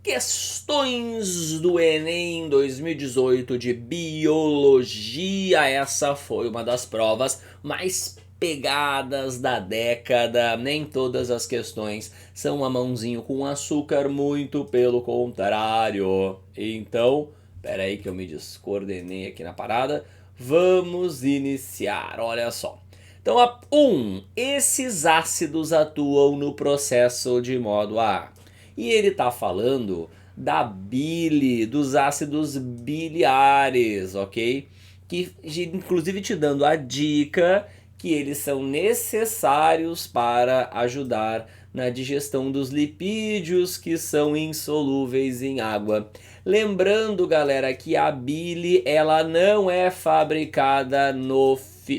Questões do Enem 2018 de Biologia. Essa foi uma das provas mais pegadas da década. Nem todas as questões são uma mãozinho com açúcar, muito pelo contrário. Então, pera aí que eu me descoordenei aqui na parada. Vamos iniciar, olha só. Então, a 1. Esses ácidos atuam no processo de modo A. E ele está falando da bile, dos ácidos biliares, ok? Que inclusive te dando a dica que eles são necessários para ajudar na digestão dos lipídios que são insolúveis em água. Lembrando, galera, que a bile ela não é fabricada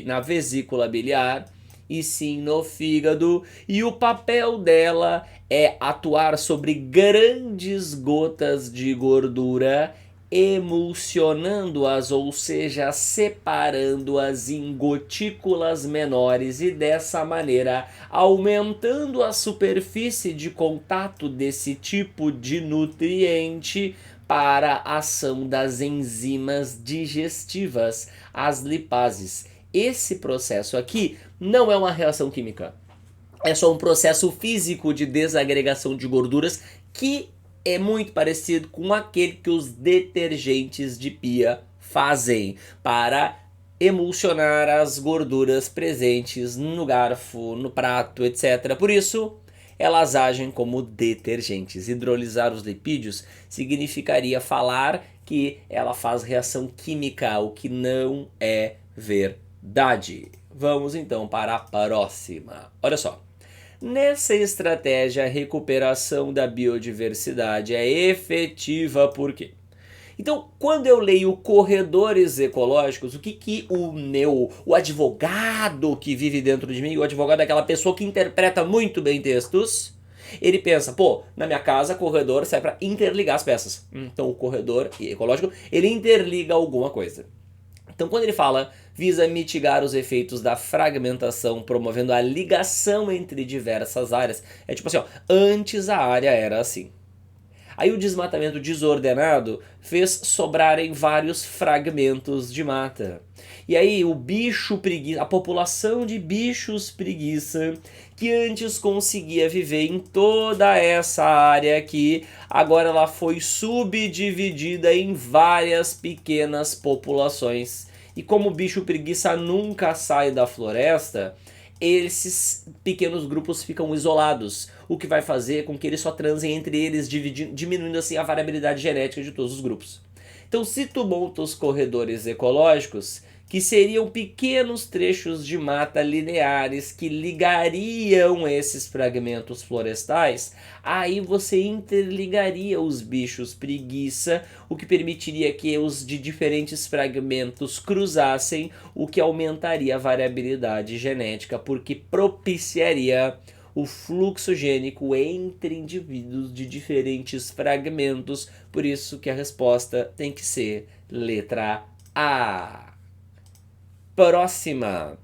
na vesícula biliar, e sim no fígado, e o papel dela é atuar sobre grandes gotas de gordura, emulsionando-as, ou seja, separando-as em gotículas menores e dessa maneira aumentando a superfície de contato desse tipo de nutriente para a ação das enzimas digestivas, as lipases. Esse processo aqui não é uma reação química, é só um processo físico de desagregação de gorduras que é muito parecido com aquele que os detergentes de pia fazem para emulsionar as gorduras presentes no garfo, no prato, etc. Por isso, elas agem como detergentes. Hidrolisar os lipídios significaria falar que ela faz reação química, o que não é verdade. Vamos então para a próxima. Olha só. Nessa estratégia, a recuperação da biodiversidade é efetiva por quê? Então, quando eu leio corredores ecológicos, o que o advogado que vive dentro de mim, o advogado é aquela pessoa que interpreta muito bem textos, ele pensa, pô, na minha casa, corredor serve para interligar as peças. Então, o corredor ecológico, ele interliga alguma coisa. Então, quando ele fala visa mitigar os efeitos da fragmentação, promovendo a ligação entre diversas áreas, é tipo assim, ó, antes a área era assim. Aí o desmatamento desordenado fez sobrarem vários fragmentos de mata. E aí o bicho preguiça, a população de bichos preguiça, que antes conseguia viver em toda essa área aqui, agora ela foi subdividida em várias pequenas populações. E como o bicho preguiça nunca sai da floresta, esses pequenos grupos ficam isolados, o que vai fazer com que eles só transem entre eles, diminuindo assim a variabilidade genética de todos os grupos. Então, se tu monta os corredores ecológicos, que seriam pequenos trechos de mata lineares que ligariam esses fragmentos florestais, aí você interligaria os bichos preguiça, o que permitiria que os de diferentes fragmentos cruzassem, o que aumentaria a variabilidade genética, porque propiciaria o fluxo gênico entre indivíduos de diferentes fragmentos. Por isso que a resposta tem que ser letra A. Próxima.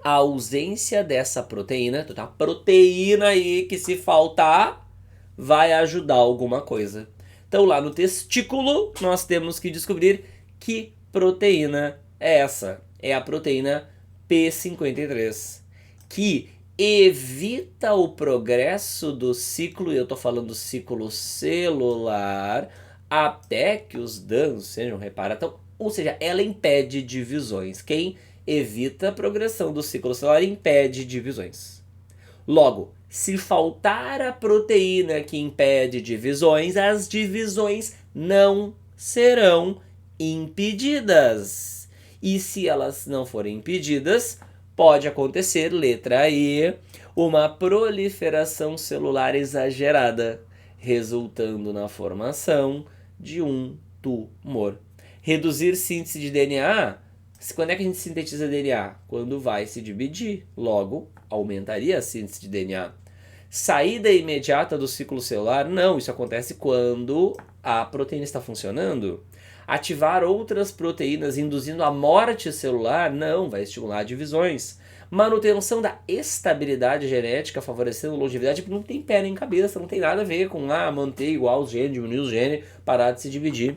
A ausência dessa proteína, então tá, proteína aí que se faltar vai ajudar alguma coisa. Então lá no testículo nós temos que descobrir que proteína é essa. É a proteína P53, que evita o progresso do ciclo, e eu tô falando do ciclo celular, até que os danos sejam reparados. Ou seja, ela impede divisões. Quem evita a progressão do ciclo celular impede divisões. Logo, se faltar a proteína que impede divisões, as divisões não serão impedidas. E se elas não forem impedidas, pode acontecer, letra E, uma proliferação celular exagerada, resultando na formação de um tumor. Reduzir síntese de DNA. Quando é que a gente sintetiza DNA? Quando vai se dividir. Logo, aumentaria a síntese de DNA. Saída imediata do ciclo celular? Não, isso acontece quando a proteína está funcionando. Ativar outras proteínas induzindo a morte celular? Não, vai estimular divisões. Manutenção da estabilidade genética, favorecendo longevidade, não tem pé nem cabeça, não tem nada a ver com manter igual os genes, diminuir os genes, parar de se dividir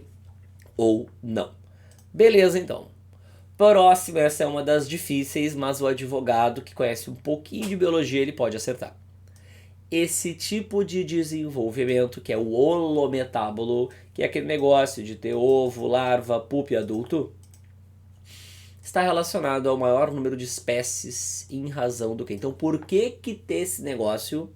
ou não. Beleza, então. Próxima, essa é uma das difíceis, mas o advogado que conhece um pouquinho de biologia, ele pode acertar. Esse tipo de desenvolvimento, que é o holometábulo, que é aquele negócio de ter ovo, larva, pupa e adulto, está relacionado ao maior número de espécies em razão do que? Então, por que ter esse negócio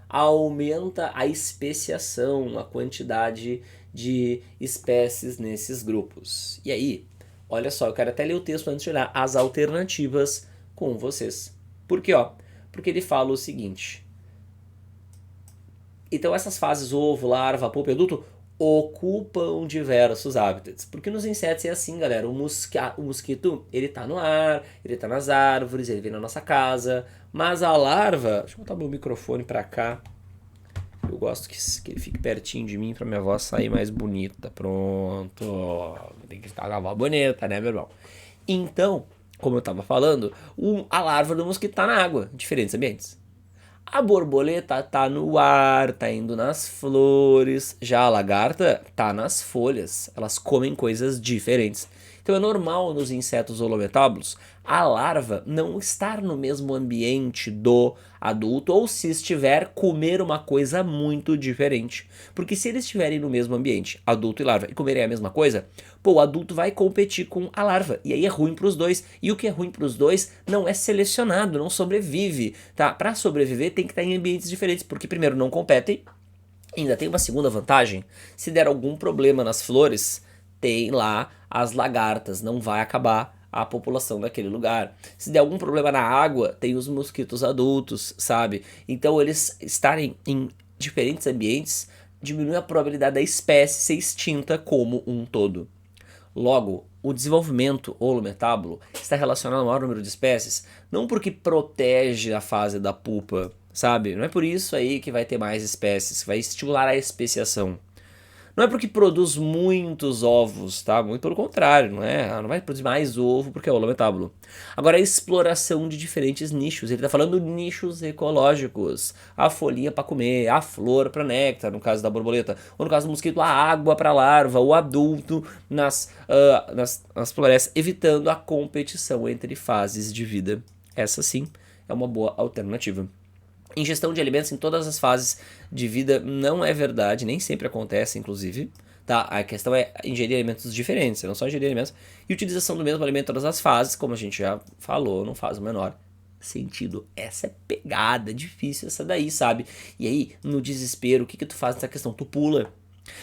aumenta a especiação, a quantidade de espécies nesses grupos? E aí, olha só, eu quero até ler o texto antes de olhar as alternativas com vocês. Por quê? Porque ele fala o seguinte: então essas fases ovo, larva, pupa e adulto ocupam diversos hábitats. Porque nos insetos é assim, galera. O mosquito, ele tá no ar, ele tá nas árvores, ele vem na nossa casa. Mas a larva... Deixa eu botar meu microfone pra cá. Eu gosto que ele fique pertinho de mim pra minha voz sair mais bonita. Pronto. Tem que estar com a voz bonita, né, meu irmão? Então, como eu tava falando, a larva do mosquito tá na água, em diferentes ambientes. A borboleta tá no ar, tá indo nas flores. Já a lagarta tá nas folhas. Elas comem coisas diferentes. Então é normal nos insetos holometábulos a larva não estar no mesmo ambiente do adulto, ou se estiver, comer uma coisa muito diferente. Porque se eles estiverem no mesmo ambiente, adulto e larva, e comerem a mesma coisa, o adulto vai competir com a larva. E aí é ruim para os dois. E o que é ruim para os dois não é selecionado, não sobrevive. Tá? Para sobreviver tem que estar em ambientes diferentes, porque primeiro não competem. Ainda tem uma segunda vantagem: se der algum problema nas flores, tem lá as lagartas, não vai acabar a população daquele lugar. Se der algum problema na água, tem os mosquitos adultos, sabe? Então eles estarem em diferentes ambientes diminui a probabilidade da espécie ser extinta como um todo. Logo, o desenvolvimento holometábulo está relacionado ao maior número de espécies, não porque protege a fase da pupa, sabe? Não é por isso aí que vai ter mais espécies, vai estimular a especiação. Não é porque produz muitos ovos, tá? Muito pelo contrário, não é? Não vai produzir mais ovo porque é holometábulo. Agora, a exploração de diferentes nichos. Ele tá falando nichos ecológicos. A folhinha para comer, a flor para néctar, no caso da borboleta. Ou no caso do mosquito, a água para larva, o adulto nas florestas, evitando a competição entre fases de vida. Essa sim é uma boa alternativa. Ingestão de alimentos em todas as fases de vida não é verdade, nem sempre acontece, inclusive. Tá? A questão é ingerir alimentos diferentes, não só ingerir alimentos. E utilização do mesmo alimento em todas as fases, como a gente já falou, não faz o menor sentido. Essa é pegada, difícil essa daí, sabe? E aí, no desespero, o que tu faz nessa questão? Tu pula.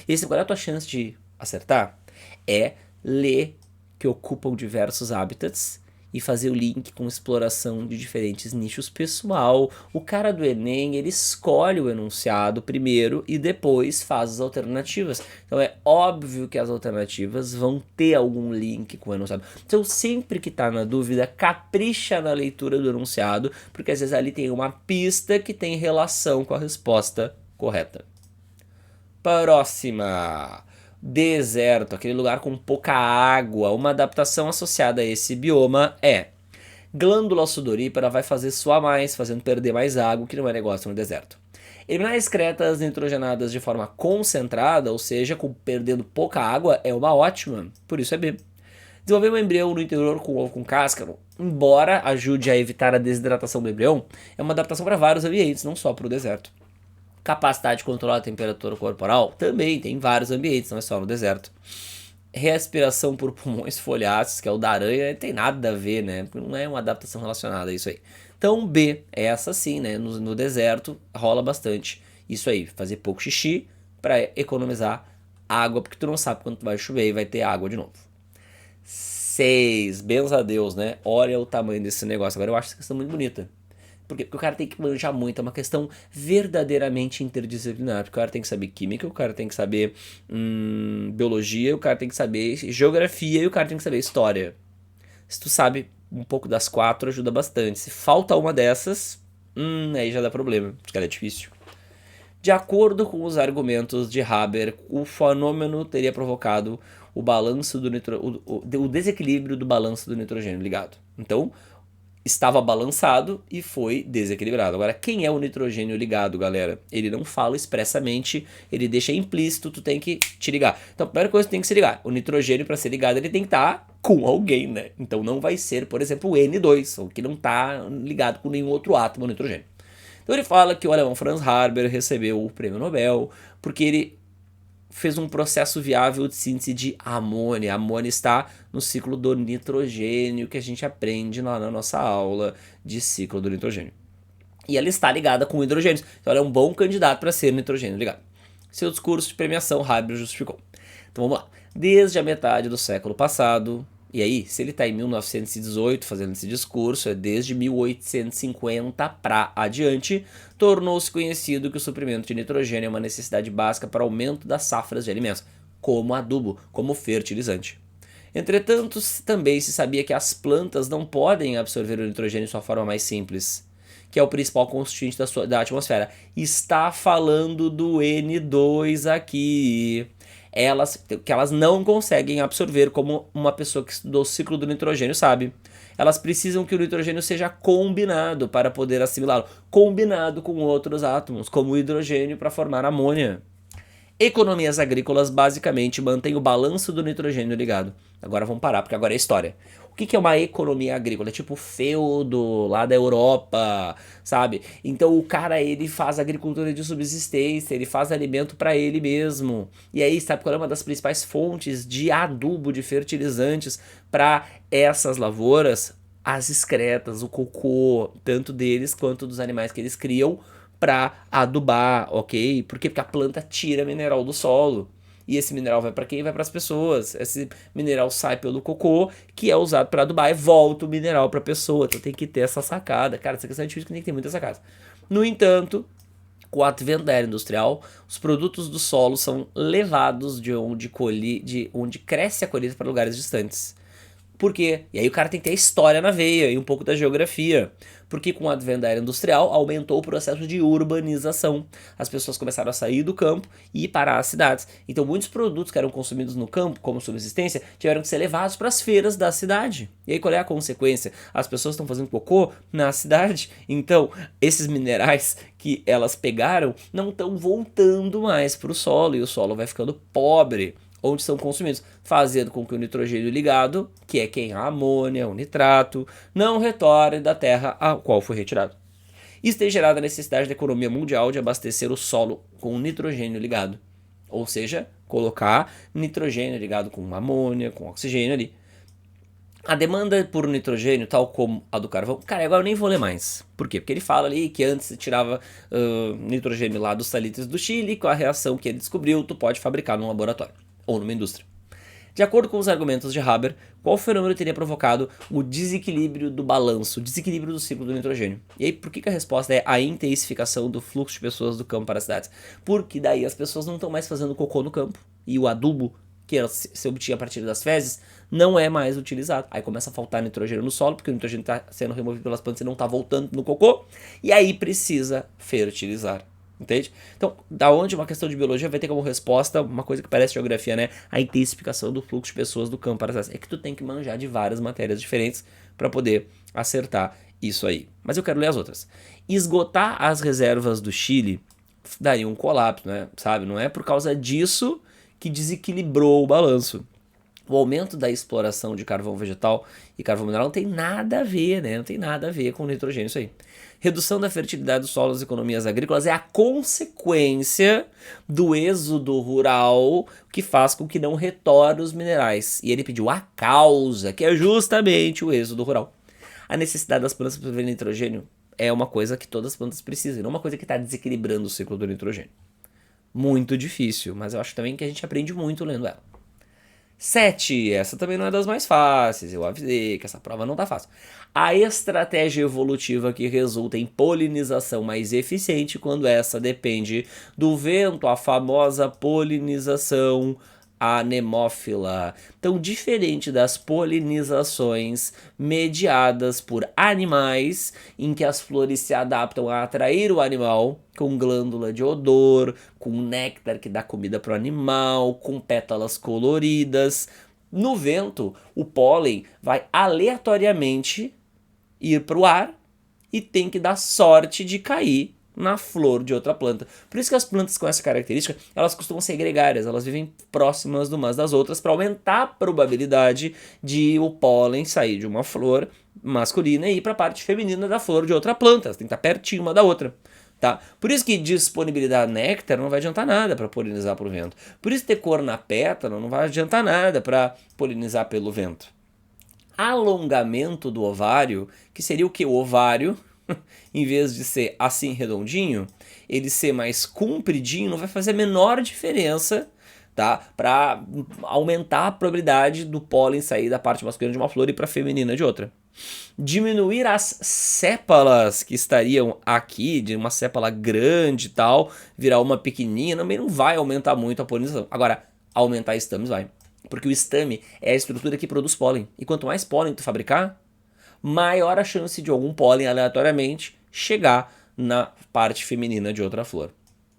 E aí, qual é a tua chance de acertar? É ler que ocupam diversos hábitats e fazer o link com exploração de diferentes nichos pessoal. O cara do Enem, ele escolhe o enunciado primeiro e depois faz as alternativas. Então é óbvio que as alternativas vão ter algum link com o enunciado. Então sempre que tá na dúvida, capricha na leitura do enunciado, porque às vezes ali tem uma pista que tem relação com a resposta correta. Próxima. Deserto, aquele lugar com pouca água. Uma adaptação associada a esse bioma é: glândula sudorípara vai fazer suar mais, fazendo perder mais água, que não é negócio no deserto. Eliminar excretas nitrogenadas de forma concentrada, ou seja, perdendo pouca água, é uma ótima, por isso é B. Desenvolver um embrião no interior com ovo com casca, embora ajude a evitar a desidratação do embrião, é uma adaptação para vários ambientes, não só para o deserto. Capacidade de controlar a temperatura corporal também tem em vários ambientes, não é só no deserto. Respiração por pulmões folhados, que é o da aranha, tem nada a ver, né? Não é uma adaptação relacionada a isso aí. Então B, é essa sim, né? No deserto rola bastante isso aí, fazer pouco xixi para economizar água, porque tu não sabe quando tu vai chover e vai ter água de novo. 6, benza a Deus, né? Olha o tamanho desse negócio. Agora eu acho essa questão muito bonita. Porque o cara tem que manjar muito, é uma questão verdadeiramente interdisciplinar. Porque o cara tem que saber química, o cara tem que saber biologia, o cara tem que saber geografia e o cara tem que saber história. Se tu sabe um pouco das 4, ajuda bastante. Se falta uma dessas, aí já dá problema, porque ela é difícil. De acordo com os argumentos de Haber, o fenômeno teria provocado o balanço do o desequilíbrio do balanço do nitrogênio ligado. Então, estava balançado e foi desequilibrado. Agora, quem é o nitrogênio ligado, galera? Ele não fala expressamente, ele deixa implícito, tu tem que te ligar. Então, a primeira coisa que tu tem que se ligar, o nitrogênio, para ser ligado, ele tem que estar com alguém, né? Então não vai ser, por exemplo, o N2, o que não está ligado com nenhum outro átomo nitrogênio. Então ele fala que o alemão Franz Haber recebeu o prêmio Nobel porque ele fez um processo viável de síntese de amônia. A amônia está no ciclo do nitrogênio que a gente aprende lá na nossa aula de ciclo do nitrogênio. E ela está ligada com hidrogênios. Então ela é um bom candidato para ser nitrogênio ligado. Seu discurso de premiação, Haber justificou. Então vamos lá. Desde a metade do século passado, e aí, se ele está em 1918 fazendo esse discurso, é desde 1850 para adiante, tornou-se conhecido que o suprimento de nitrogênio é uma necessidade básica para o aumento das safras de alimentos, como adubo, como fertilizante. Entretanto, também se sabia que as plantas não podem absorver o nitrogênio de sua forma mais simples, que é o principal constituinte da atmosfera. Está falando do N2 aqui. Que elas não conseguem absorver, como uma pessoa que estudou o ciclo do nitrogênio sabe. Elas precisam que o nitrogênio seja combinado para poder assimilá-lo, combinado com outros átomos, como o hidrogênio para formar amônia. Economias agrícolas basicamente mantêm o balanço do nitrogênio ligado. Agora vamos parar, porque agora é história. O que é uma economia agrícola? É tipo o feudo lá da Europa, sabe? Então o cara, ele faz agricultura de subsistência, ele faz alimento para ele mesmo. E aí, sabe qual é uma das principais fontes de adubo, de fertilizantes para essas lavouras? As excretas, o cocô, tanto deles quanto dos animais que eles criam, para adubar, ok? Por quê? Porque a planta tira mineral do solo. E esse mineral vai para quem? Vai para as pessoas. Esse mineral sai pelo cocô, que é usado para adubar, e volta o mineral para a pessoa. Então tem que ter essa sacada. Cara, essa questão é difícil, que tem que ter muita sacada. No entanto, com o advento da era industrial, os produtos do solo são levados de onde cresce a colheita para lugares distantes. Por quê? E aí o cara tem que ter a história na veia e um pouco da geografia. Porque com o advento da era industrial, aumentou o processo de urbanização. As pessoas começaram a sair do campo e ir para as cidades. Então muitos produtos que eram consumidos no campo, como subsistência, tiveram que ser levados para as feiras da cidade. E aí qual é a consequência? As pessoas estão fazendo cocô na cidade. Então esses minerais que elas pegaram não estão voltando mais para o solo. E o solo vai ficando pobre, onde são consumidos, fazendo com que o nitrogênio ligado, que é quem? A amônia, o nitrato, não retorne da terra a qual foi retirado. Isso tem gerado a necessidade da economia mundial de abastecer o solo com nitrogênio ligado. Ou seja, colocar nitrogênio ligado com amônia, com oxigênio ali. A demanda por nitrogênio, tal como a do carvão... Cara, agora eu nem vou ler mais. Por quê? Porque ele fala ali que antes se tirava nitrogênio lá dos salitres do Chile, e com a reação que ele descobriu, tu pode fabricar num laboratório ou numa indústria. De acordo com os argumentos de Haber, qual fenômeno teria provocado o desequilíbrio do balanço, o desequilíbrio do ciclo do nitrogênio? E aí, por que a resposta é a intensificação do fluxo de pessoas do campo para as cidades? Porque daí as pessoas não estão mais fazendo cocô no campo, e o adubo que se obtinha a partir das fezes não é mais utilizado. Aí começa a faltar nitrogênio no solo, porque o nitrogênio está sendo removido pelas plantas e não está voltando no cocô, e aí precisa fertilizar. Entende? Então, da onde uma questão de biologia vai ter como resposta uma coisa que parece geografia, né? A intensificação do fluxo de pessoas do campo para as cidades. É que tu tem que manjar de várias matérias diferentes para poder acertar isso aí. Mas eu quero ler as outras. Esgotar as reservas do Chile daria um colapso, né? Sabe? Não é por causa disso que desequilibrou o balanço. O aumento da exploração de carvão vegetal e carvão mineral não tem nada a ver, né? Não tem nada a ver com nitrogênio isso aí. Redução da fertilidade dos solos e economias agrícolas é a consequência do êxodo rural que faz com que não retorne os minerais. E ele pediu a causa, que é justamente o êxodo rural. A necessidade das plantas para absorver nitrogênio é uma coisa que todas as plantas precisam, não uma coisa que está desequilibrando o ciclo do nitrogênio. Muito difícil, mas eu acho também que a gente aprende muito lendo ela. 7. Essa também não é das mais fáceis. Eu avisei que essa prova não tá fácil. A estratégia evolutiva que resulta em polinização mais eficiente quando essa depende do vento, a famosa polinização anemófila. Então, diferente das polinizações mediadas por animais, em que as flores se adaptam a atrair o animal, com glândula de odor, com néctar que dá comida para o animal, com pétalas coloridas. No vento, o pólen vai aleatoriamente ir para o ar e tem que dar sorte de cair na flor de outra planta. Por isso que as plantas com essa característica, elas costumam ser gregárias, elas vivem próximas umas das outras para aumentar a probabilidade de o pólen sair de uma flor masculina e ir para a parte feminina da flor de outra planta. Elas tem que estar pertinho uma da outra. Tá? Por isso que disponibilidade de néctar não vai adiantar nada para polinizar pelo vento. Por isso ter cor na pétala não vai adiantar nada para polinizar pelo vento. Alongamento do ovário, que seria o que? O ovário, em vez de ser assim redondinho, ele ser mais compridinho, não vai fazer a menor diferença, tá? Para aumentar a probabilidade do pólen sair da parte masculina de uma flor e para a feminina de outra. Diminuir as sépalas que estariam aqui, de uma sépala grande e tal, virar uma pequenininha, também não vai aumentar muito a polinização. Agora, aumentar estames vai. Porque o estame é a estrutura que produz pólen. E quanto mais pólen tu fabricar, maior a chance de algum pólen aleatoriamente chegar na parte feminina de outra flor.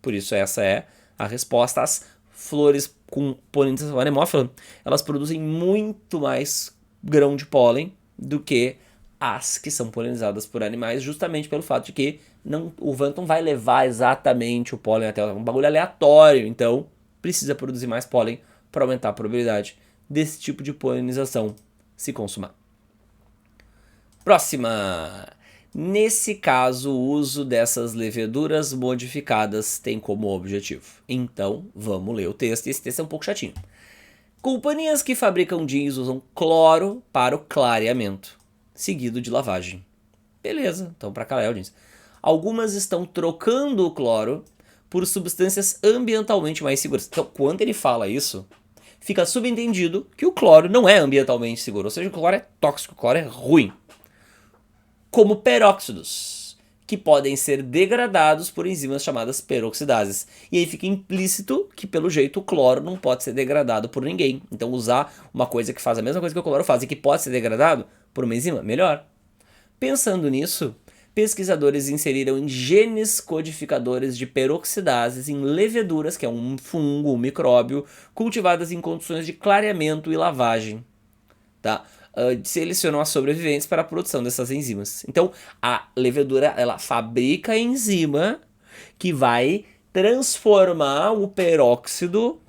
Por isso essa é a resposta. As flores com polinização anemófila, elas produzem muito mais grão de pólen do que as que são polinizadas por animais, justamente pelo fato de que o vento não vai levar exatamente o pólen até um bagulho aleatório, então precisa produzir mais pólen para aumentar a probabilidade desse tipo de polinização se consumar. Próxima! Nesse caso, o uso dessas leveduras modificadas tem como objetivo. Então, vamos ler o texto, e esse texto é um pouco chatinho. Companhias que fabricam jeans usam cloro para o clareamento, seguido de lavagem. Beleza, então para calar o jeans. Algumas estão trocando o cloro por substâncias ambientalmente mais seguras. Então, quando ele fala isso, fica subentendido que o cloro não é ambientalmente seguro, ou seja, o cloro é tóxico, o cloro é ruim. Como peróxidos, que podem ser degradados por enzimas chamadas peroxidases. E aí fica implícito que, pelo jeito, o cloro não pode ser degradado por ninguém. Então, usar uma coisa que faz a mesma coisa que o cloro faz e que pode ser degradado por uma enzima, melhor. Pensando nisso, pesquisadores inseriram em genes codificadores de peroxidases em leveduras, que é um fungo, um micróbio, cultivadas em condições de clareamento e lavagem. Tá? Selecionam as sobreviventes para a produção dessas enzimas. Então, a levedura, ela fabrica a enzima que vai transformar o peróxido,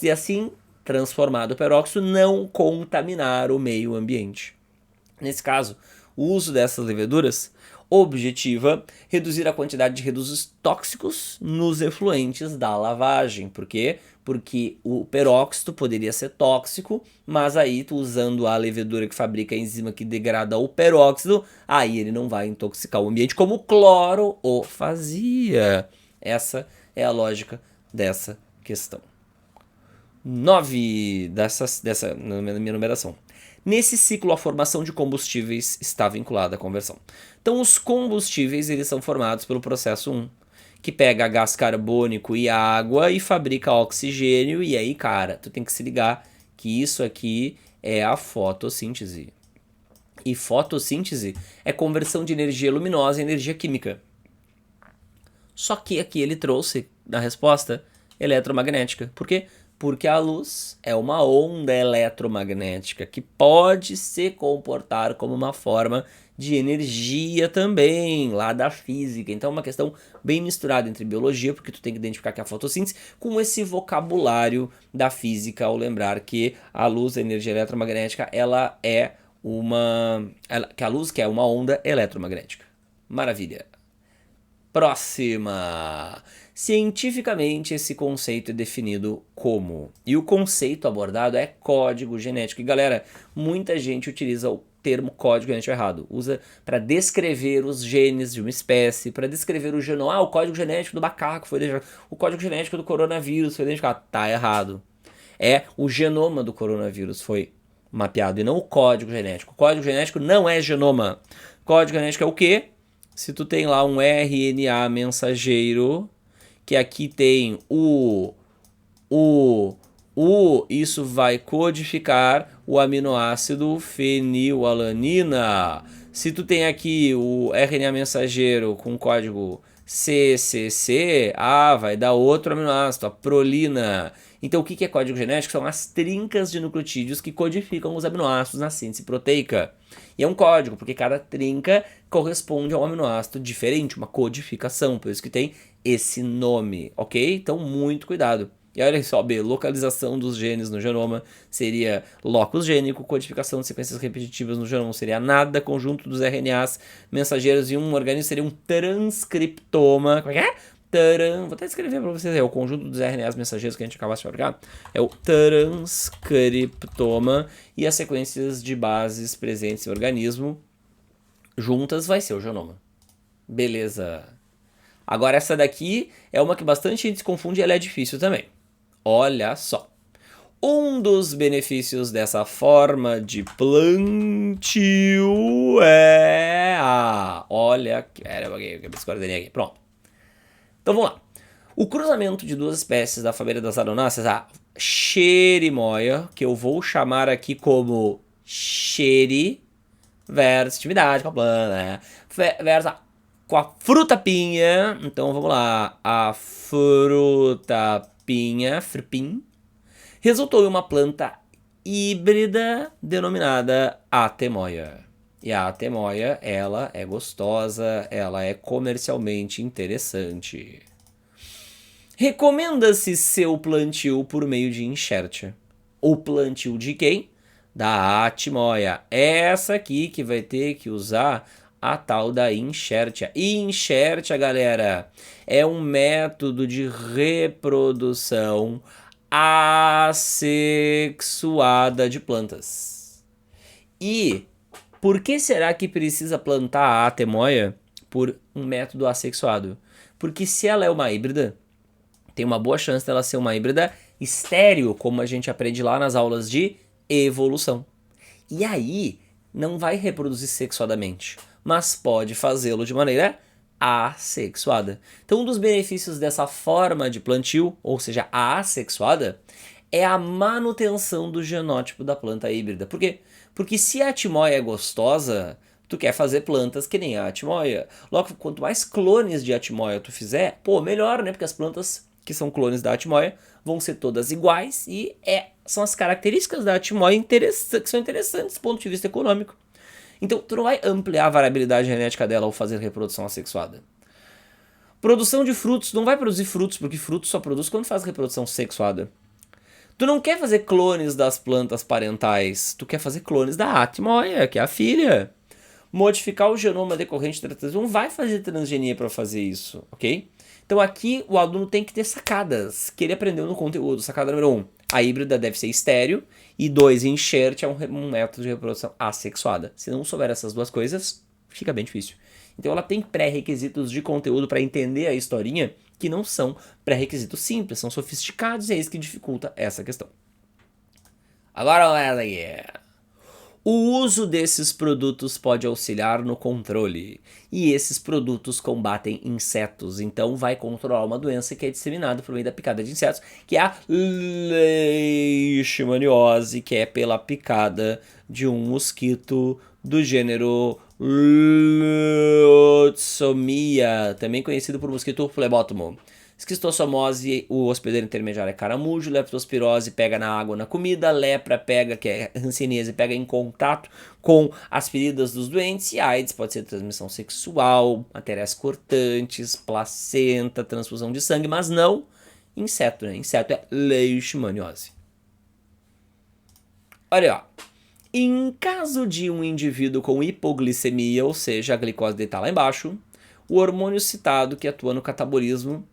e assim, transformado o peróxido, não contaminar o meio ambiente. Nesse caso, o uso dessas leveduras objetiva reduzir a quantidade de resíduos tóxicos nos efluentes da lavagem. Por quê? Porque o peróxido poderia ser tóxico, mas aí tu usando a levedura que fabrica a enzima que degrada o peróxido, aí ele não vai intoxicar o ambiente como o cloro o fazia. Essa é a lógica dessa questão. 9 dessa na minha numeração. Nesse ciclo, a formação de combustíveis está vinculada à conversão. Então, os combustíveis eles são formados pelo processo 1, que pega gás carbônico e água e fabrica oxigênio. E aí, cara, tu tem que se ligar que isso aqui é a fotossíntese. E fotossíntese é conversão de energia luminosa em energia química. Só que aqui ele trouxe, na resposta, eletromagnética. Por quê? Porque a luz é uma onda eletromagnética que pode se comportar como uma forma de energia também, lá da física. Então é uma questão bem misturada entre biologia, porque tu tem que identificar que é a fotossíntese, com esse vocabulário da física, ao lembrar que a luz, a energia eletromagnética, ela é que a luz que é uma onda eletromagnética. Maravilha. Próxima. Cientificamente, esse conceito é definido como? E o conceito abordado é código genético. E galera, muita gente utiliza o termo código genético errado. Usa para descrever os genes de uma espécie, para descrever o genoma. O código genético do macaco foi identificado. O código genético do coronavírus foi identificado. Tá errado. É o genoma do coronavírus foi mapeado e não o código genético. O código genético não é genoma. Código genético é o quê? Se tu tem lá um RNA mensageiro, que aqui tem isso vai codificar o aminoácido fenilalanina. Se tu tem aqui o RNA mensageiro com código CCC, vai dar outro aminoácido, a prolina. Então o que é código genético? São as trincas de nucleotídeos que codificam os aminoácidos na síntese proteica. E é um código, porque cada trinca corresponde a um aminoácido diferente, uma codificação, por isso que tem esse nome, ok? Então muito cuidado. E olha só, B, localização dos genes no genoma seria locus gênico, codificação de sequências repetitivas no genoma seria nada, conjunto dos RNAs mensageiros em um organismo seria um transcriptoma. Como é que é? Vou até escrever para vocês, é o conjunto dos RNAs mensageiros que a gente acabasse de fabricar, é o transcriptoma, e as sequências de bases presentes em organismo juntas vai ser o genoma. Beleza. Agora essa daqui é uma que bastante gente se confunde e ela é difícil também. Olha só. Um dos benefícios dessa forma de plantio é olha, aqui. Pronto. Então vamos lá. O cruzamento de duas espécies da família das aronáceas, a Cherimoia, que eu vou chamar aqui como Cheri, versus intimidade com a planta, né? Versus com a fruta-pinha. Então vamos lá. A fruta-pinha, fripim, resultou em uma planta híbrida denominada Atemoia. E a Atemoia, ela é gostosa, ela é comercialmente interessante. Recomenda-se seu plantio por meio de enxertia. O plantio de quem? Da Atemoia. Essa aqui que vai ter que usar a tal da enxertia. E enxertia, galera, é um método de reprodução assexuada de plantas. E por que será que precisa plantar a Atemoia por um método assexuado? Porque se ela é uma híbrida, tem uma boa chance dela ser uma híbrida estéril, como a gente aprende lá nas aulas de evolução. E aí, não vai reproduzir sexuadamente, mas pode fazê-lo de maneira assexuada. Então, um dos benefícios dessa forma de plantio, ou seja, a assexuada, é a manutenção do genótipo da planta híbrida. Por quê? Porque se a Atemoia é gostosa, tu quer fazer plantas que nem a Atemoia. Logo, quanto mais clones de Atemoia tu fizer, melhor, né? Porque as plantas que são clones da Atemoia vão ser todas iguais e são as características da Atemoia que são interessantes do ponto de vista econômico. Então, tu não vai ampliar a variabilidade genética dela ao fazer reprodução assexuada. Produção de frutos, não vai produzir frutos, porque frutos só produz quando faz reprodução sexuada. Tu não quer fazer clones das plantas parentais, tu quer fazer clones da Atemoia, que é a filha. Modificar o genoma decorrente da transgenia, não vai fazer transgenia para fazer isso, ok? Então aqui o aluno tem que ter sacadas, que ele aprendeu no conteúdo. Sacada número 1, a híbrida deve ser estéril, e 2, enxertia é um método de reprodução assexuada. Se não souber essas duas coisas, fica bem difícil. Então ela tem pré-requisitos de conteúdo para entender a historinha, que não são pré-requisitos simples, são sofisticados, e é isso que dificulta essa questão. Agora olha aqui. O uso desses produtos pode auxiliar no controle, e esses produtos combatem insetos, então vai controlar uma doença que é disseminada por meio da picada de insetos, que é a leishmaniose, que é pela picada de um mosquito do gênero Lotsomia, também conhecido por mosquito flebótomo. Esquistossomose, o hospedeiro intermediário é caramujo, leptospirose pega na água, na comida, lepra pega, que é hanseníase, pega em contato com as feridas dos doentes, e AIDS pode ser transmissão sexual, materiais cortantes, placenta, transfusão de sangue, mas não inseto, né? Inseto é leishmaniose. Olha, ó. Em caso de um indivíduo com hipoglicemia, ou seja, a glicose dele está lá embaixo, o hormônio citado que atua no catabolismo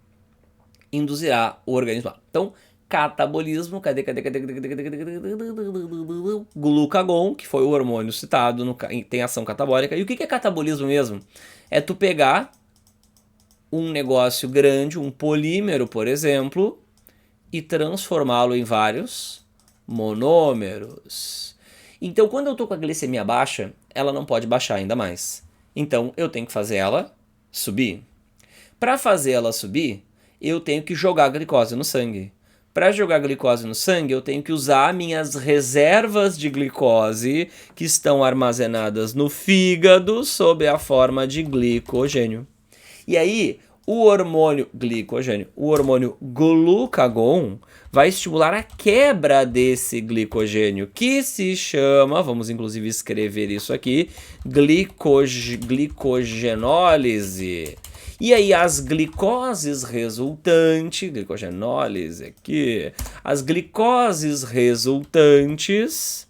induzirá o organismo. Então, catabolismo, cadê? Glucagon, que foi o hormônio citado, tem ação catabólica. E o que é catabolismo mesmo? É tu pegar um negócio grande, um polímero, por exemplo, e transformá-lo em vários monômeros. Então, quando eu estou com a glicemia baixa, ela não pode baixar ainda mais. Então, eu tenho que fazer ela subir. Para fazer ela subir, eu tenho que jogar glicose no sangue. Para jogar glicose no sangue, eu tenho que usar minhas reservas de glicose que estão armazenadas no fígado sob a forma de glicogênio. E aí, o hormônio glicogênio, o hormônio glucagon, vai estimular a quebra desse glicogênio, que se chama, vamos inclusive escrever isso aqui, glicogenólise. E aí as glicoses resultantes, glicogenólise aqui, as glicoses resultantes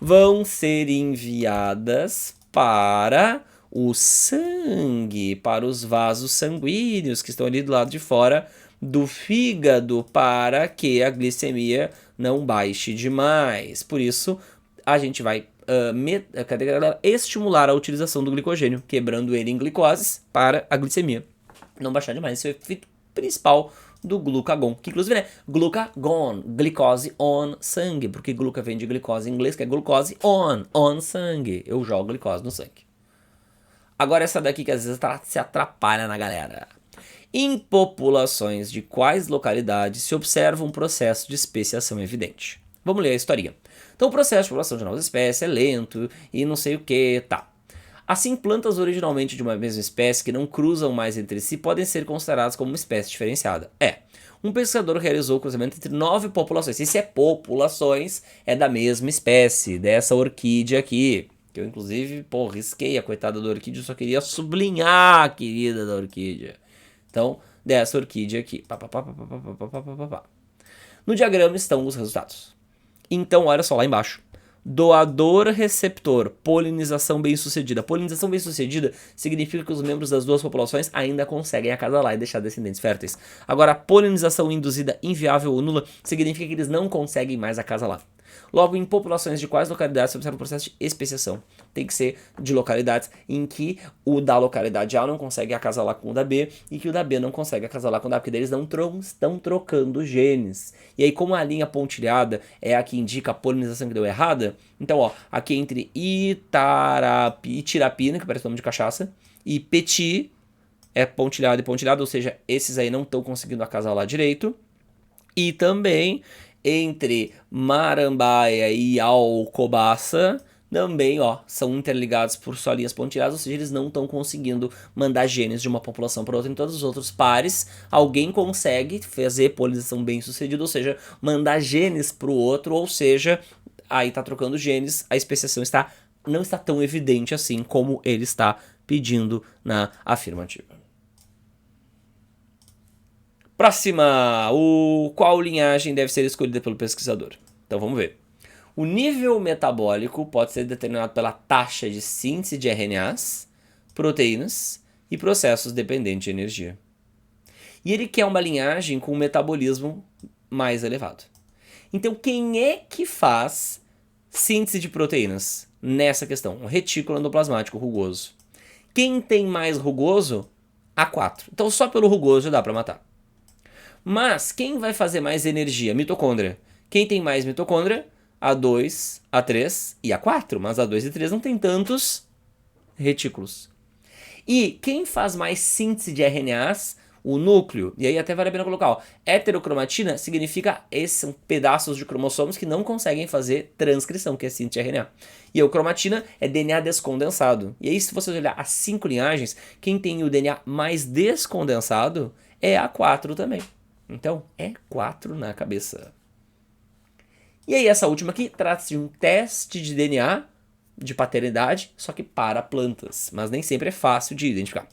vão ser enviadas para o sangue, para os vasos sanguíneos que estão ali do lado de fora do fígado, para que a glicemia não baixe demais. Por isso, a gente vai estimular a utilização do glicogênio, quebrando ele em glicoses para a glicemia não baixar demais. Esse é o efeito principal do glucagon, que inclusive é glucagon, glicose on sangue, porque gluca vem de glicose em inglês, que é glucose on sangue. Eu jogo glicose no sangue. Agora essa daqui que às vezes se atrapalha na galera. Em populações de quais localidades se observa um processo de especiação evidente? Vamos ler a historinha. Então o processo de população de novas espécies é lento e não sei o que, tá. Assim, plantas originalmente de uma mesma espécie que não cruzam mais entre si podem ser consideradas como uma espécie diferenciada. Um pesquisador realizou o cruzamento entre 9 populações. Se é populações, é da mesma espécie, dessa orquídea aqui. Que eu, inclusive, risquei a coitada da orquídea, eu só queria sublinhar a querida da orquídea. Então, dessa orquídea aqui. No diagrama estão os resultados. Então, olha só lá embaixo. Doador-receptor, polinização bem-sucedida. Polinização bem-sucedida significa que os membros das duas populações ainda conseguem acasalar e deixar descendentes férteis. Agora, polinização induzida inviável ou nula significa que eles não conseguem mais acasalar. Logo, em populações de quais localidades se observa o processo de especiação? Tem que ser de localidades em que o da localidade A não consegue acasalar com o da B e que o da B não consegue acasalar com o da A, porque eles não estão trocando genes. E aí, como a linha pontilhada é a que indica a polinização que deu errada, então, aqui entre itirapina, que parece nome de cachaça, e peti, é pontilhado e pontilhado, ou seja, esses aí não estão conseguindo acasalar direito. E também entre marambaia e alcobaça, também, são interligados por só linhas pontilhadas, ou seja, eles não estão conseguindo mandar genes de uma população para outra. Em todos os outros pares, alguém consegue fazer polinização bem sucedida, ou seja, mandar genes para o outro, ou seja, aí está trocando genes, a especiação não está tão evidente assim como ele está pedindo na afirmativa. Próxima, qual linhagem deve ser escolhida pelo pesquisador? Então vamos ver. O nível metabólico pode ser determinado pela taxa de síntese de RNAs, proteínas e processos dependentes de energia. E ele quer uma linhagem com um metabolismo mais elevado. Então quem é que faz síntese de proteínas nessa questão? Um retículo endoplasmático rugoso. Quem tem mais rugoso? A4. Então só pelo rugoso já dá para matar. Mas quem vai fazer mais energia? Mitocôndria. Quem tem mais mitocôndria? A2, A3 e A4. Mas A2 e A3 não tem tantos retículos. E quem faz mais síntese de RNAs? O núcleo. E aí até vale a pena colocar. Heterocromatina significa esses são pedaços de cromossomos que não conseguem fazer transcrição, que é síntese de RNA. E a cromatina é DNA descondensado. E aí se você olhar as 5 linhagens, quem tem o DNA mais descondensado é A4 também. Então, é 4 na cabeça. E aí, essa última aqui trata-se de um teste de DNA de paternidade, só que para plantas. Mas nem sempre é fácil de identificar.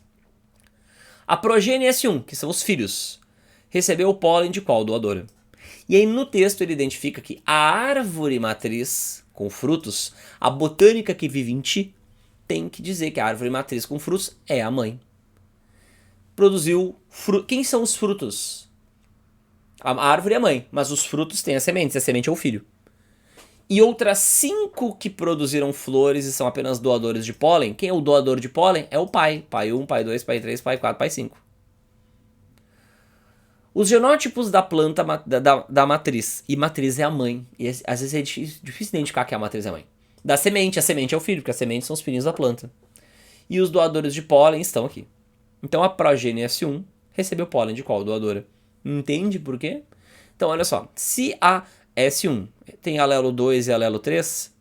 A progênie S1, que são os filhos, recebeu o pólen de qual doadora? E aí, no texto, ele identifica que a árvore matriz com frutos, a botânica que vive em ti, tem que dizer que a árvore matriz com frutos é a mãe. Produziu frutos. Quem são os frutos? A árvore é a mãe, mas os frutos têm as sementes, e a semente é o filho. E outras 5 que produziram flores e são apenas doadores de pólen, quem é o doador de pólen? É o pai. Pai 1, pai 2, pai 3, pai 4, pai 5. Os genótipos da planta da matriz, e matriz é a mãe, e às vezes é difícil identificar que a matriz é a mãe. Da semente, a semente é o filho, porque as sementes são os filhinhos da planta. E os doadores de pólen estão aqui. Então a progênie S1 recebeu pólen de qual doadora? Entende por quê? Então, olha só. Se a S1 tem alelo 2 e alelo 3,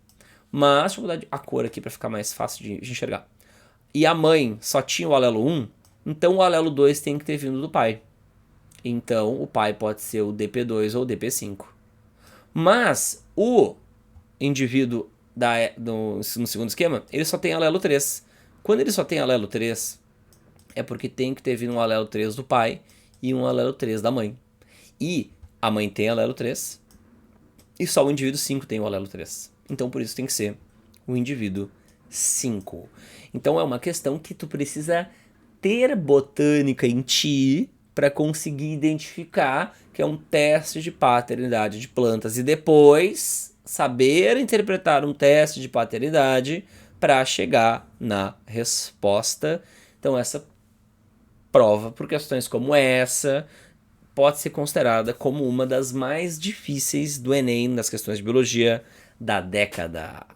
mas deixa eu mudar a cor aqui para ficar mais fácil de enxergar. E a mãe só tinha o alelo 1, Então o alelo 2 tem que ter vindo do pai. Então o pai pode ser o DP2 ou o DP5. Mas o indivíduo no segundo esquema, ele só tem alelo 3. Quando ele só tem alelo 3, é porque tem que ter vindo um alelo 3 do pai e um alelo 3 da mãe. E a mãe tem alelo 3 e só o indivíduo 5 tem o alelo 3. Então por isso tem que ser o indivíduo 5. Então é uma questão que tu precisa ter botânica em ti para conseguir identificar que é um teste de paternidade de plantas e depois saber interpretar um teste de paternidade para chegar na resposta. Então essa prova, por questões como essa, pode ser considerada como uma das mais difíceis do Enem nas questões de biologia da década.